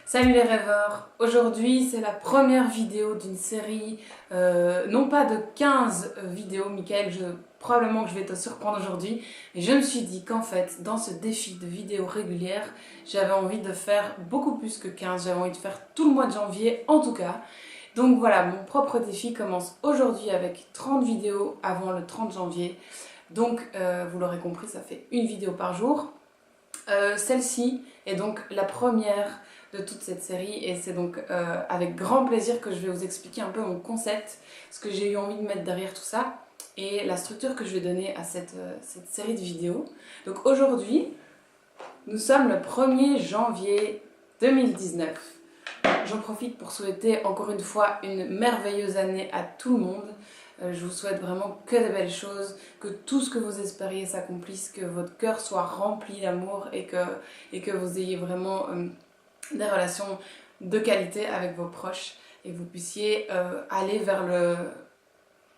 Salut les rêveurs! Aujourd'hui c'est la première vidéo d'une série, non pas de 15 vidéos, Michael, probablement que je vais te surprendre aujourd'hui, mais je me suis dit qu'en fait dans ce défi de vidéos régulières, j'avais envie de faire beaucoup plus que 15, j'avais envie de faire tout le mois de janvier en tout cas. Donc voilà, mon propre défi commence aujourd'hui avec 30 vidéos avant le 30 janvier. Donc vous l'aurez compris, ça fait une vidéo par jour. Celle-ci est donc la première de toute cette série et c'est donc avec grand plaisir que je vais vous expliquer un peu mon concept, ce que j'ai eu envie de mettre derrière tout ça et la structure que je vais donner à cette série de vidéos. Donc aujourd'hui, nous sommes le 1er janvier 2019. J'en profite pour souhaiter encore une fois une merveilleuse année à tout le monde. Je vous souhaite vraiment que de belles choses, que tout ce que vous espériez s'accomplisse, que votre cœur soit rempli d'amour et que vous ayez vraiment des relations de qualité avec vos proches et que vous puissiez aller vers le...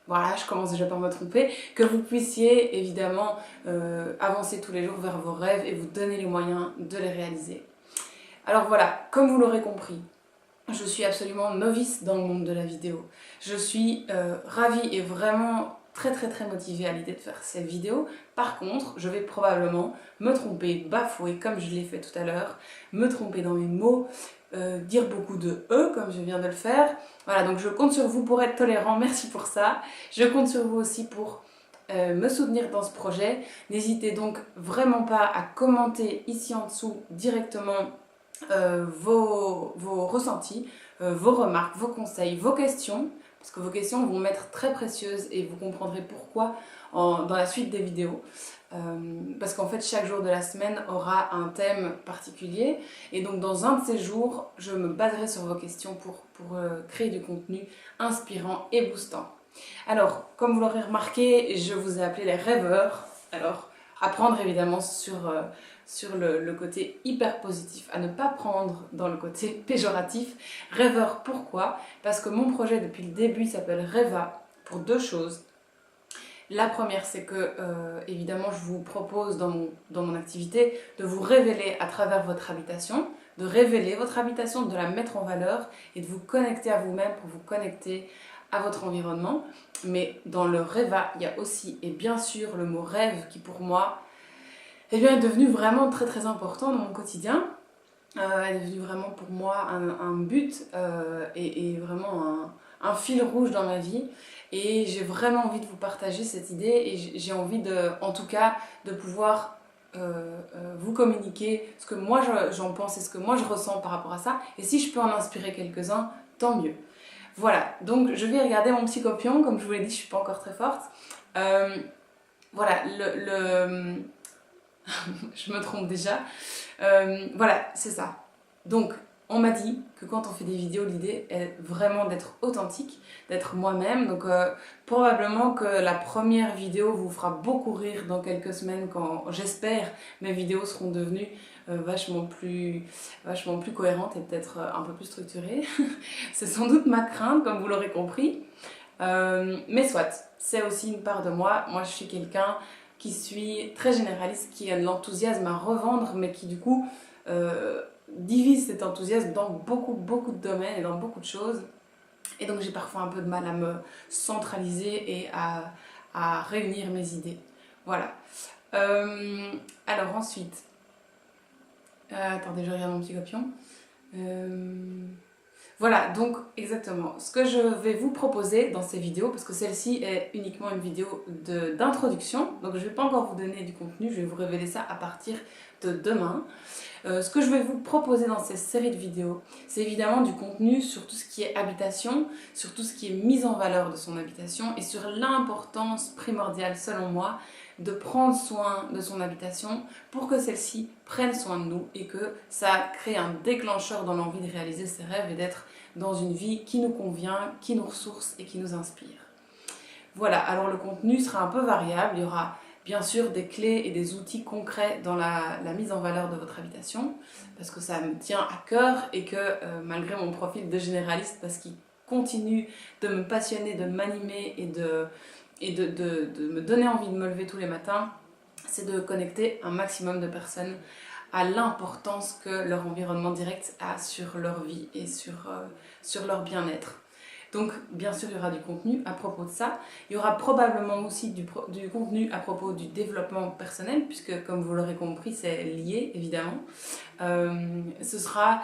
Voilà, je commence déjà par me tromper, que vous puissiez évidemment avancer tous les jours vers vos rêves et vous donner les moyens de les réaliser. Alors voilà, comme vous l'aurez compris, je suis absolument novice dans le monde de la vidéo. Je suis ravie et vraiment très motivée à l'idée de faire cette vidéo. Par contre, je vais probablement me tromper, bafouer comme je l'ai fait tout à l'heure, me tromper dans mes mots, dire beaucoup de « e » comme je viens de le faire. Voilà, donc je compte sur vous pour être tolérant, merci pour ça. Je compte sur vous aussi pour me soutenir dans ce projet. N'hésitez donc vraiment pas à commenter ici en dessous directement vos ressentis, vos remarques, vos conseils, vos questions, parce que vos questions vont m'être très précieuses et vous comprendrez pourquoi dans la suite des vidéos. Parce qu'en fait chaque jour de la semaine aura un thème particulier et donc dans un de ces jours je me baserai sur vos questions pour créer du contenu inspirant et boostant. Alors comme vous l'aurez remarqué, je vous ai appelé les rêveurs. Alors à prendre évidemment sur le côté hyper positif, à ne pas prendre dans le côté péjoratif. Rêveur, pourquoi? Parce que mon projet depuis le début s'appelle Rêva pour deux choses. La première, c'est que, évidemment, je vous propose dans mon activité de vous révéler à travers votre habitation, de révéler votre habitation, de la mettre en valeur et de vous connecter à vous-même pour vous connecter à votre environnement. Mais dans le Rêva, il y a aussi, et bien sûr, le mot rêve qui pour moi est devenu vraiment très important dans mon quotidien. Elle est devenue vraiment pour moi un but et vraiment un fil rouge dans ma vie. Et j'ai vraiment envie de vous partager cette idée et j'ai envie en tout cas de pouvoir vous communiquer ce que moi j'en pense et ce que moi je ressens par rapport à ça. Et si je peux en inspirer quelques-uns, tant mieux. Voilà, donc je vais regarder mon petit copion, comme je vous l'ai dit, je suis pas encore très forte. Voilà, je me trompe déjà. Voilà, c'est ça. Donc, on m'a dit que quand on fait des vidéos, l'idée est vraiment d'être authentique, d'être moi-même. Donc, probablement que la première vidéo vous fera beaucoup rire dans quelques semaines quand, j'espère, mes vidéos seront devenues vachement plus cohérentes et peut-être un peu plus structurées. C'est sans doute ma crainte, comme vous l'aurez compris. Mais soit, c'est aussi une part de moi. Moi, je suis quelqu'un qui suis très généraliste, qui a de l'enthousiasme à revendre, mais qui du coup divise cet enthousiasme dans beaucoup de domaines et dans beaucoup de choses. Et donc j'ai parfois un peu de mal à me centraliser et à réunir mes idées. Voilà. Alors ensuite, attendez, je regarde mon petit copion. Voilà, donc exactement, ce que je vais vous proposer dans ces vidéos, parce que celle-ci est uniquement une vidéo d'introduction, donc je ne vais pas encore vous donner du contenu, je vais vous révéler ça à partir de demain. Ce que je vais vous proposer dans cette série de vidéos, c'est évidemment du contenu sur tout ce qui est habitation, sur tout ce qui est mise en valeur de son habitation et sur l'importance primordiale selon moi de prendre soin de son habitation pour que celle-ci prenne soin de nous et que ça crée un déclencheur dans l'envie de réaliser ses rêves et d'être dans une vie qui nous convient, qui nous ressource et qui nous inspire. Voilà, alors le contenu sera un peu variable, il y aura bien sûr des clés et des outils concrets dans la mise en valeur de votre habitation parce que ça me tient à cœur et que malgré mon profil de généraliste, parce qu'il continue de me passionner, de m'animer et de me donner envie de me lever tous les matins, c'est de connecter un maximum de personnes à l'importance que leur environnement direct a sur leur vie et sur leur bien-être. Donc bien sûr il y aura du contenu à propos de ça, il y aura probablement aussi du contenu à propos du développement personnel, puisque comme vous l'aurez compris c'est lié évidemment. Ce sera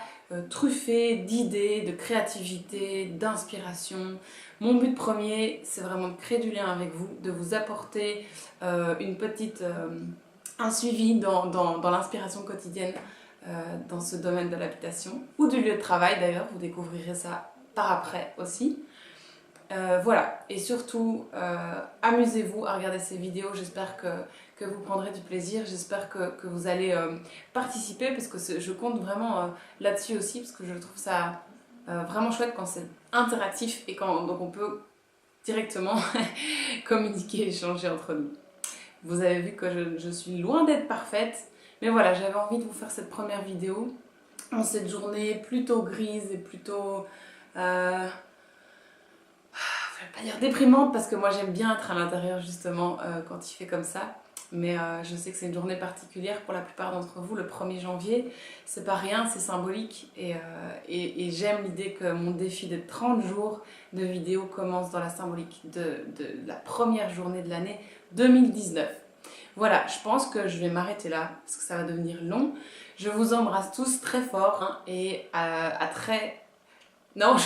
truffé d'idées, de créativité, d'inspiration. Mon but premier c'est vraiment de créer du lien avec vous, de vous apporter un suivi dans l'inspiration quotidienne dans ce domaine de l'habitation, ou du lieu de travail d'ailleurs, vous découvrirez ça par après aussi. Voilà, et surtout amusez-vous à regarder ces vidéos, j'espère que vous prendrez du plaisir, j'espère que vous allez participer, parce que je compte vraiment là-dessus aussi, parce que je trouve ça vraiment chouette quand c'est interactif et donc on peut directement communiquer, échanger entre nous. Vous avez vu que je suis loin d'être parfaite, mais voilà, j'avais envie de vous faire cette première vidéo en cette journée plutôt grise et plutôt... je vais pas dire déprimante parce que moi j'aime bien être à l'intérieur justement quand il fait comme ça, mais je sais que c'est une journée particulière pour la plupart d'entre vous, le 1er janvier, c'est pas rien, c'est symbolique et j'aime l'idée que mon défi de 30 jours de vidéos commence dans la symbolique de la première journée de l'année 2019. Voilà, je pense que je vais m'arrêter là parce que ça va devenir long. Je vous embrasse tous très fort hein, et à très... Non,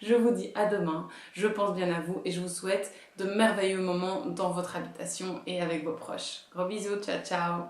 je vous dis à demain, je pense bien à vous et je vous souhaite de merveilleux moments dans votre habitation et avec vos proches. Gros bisous, ciao ciao.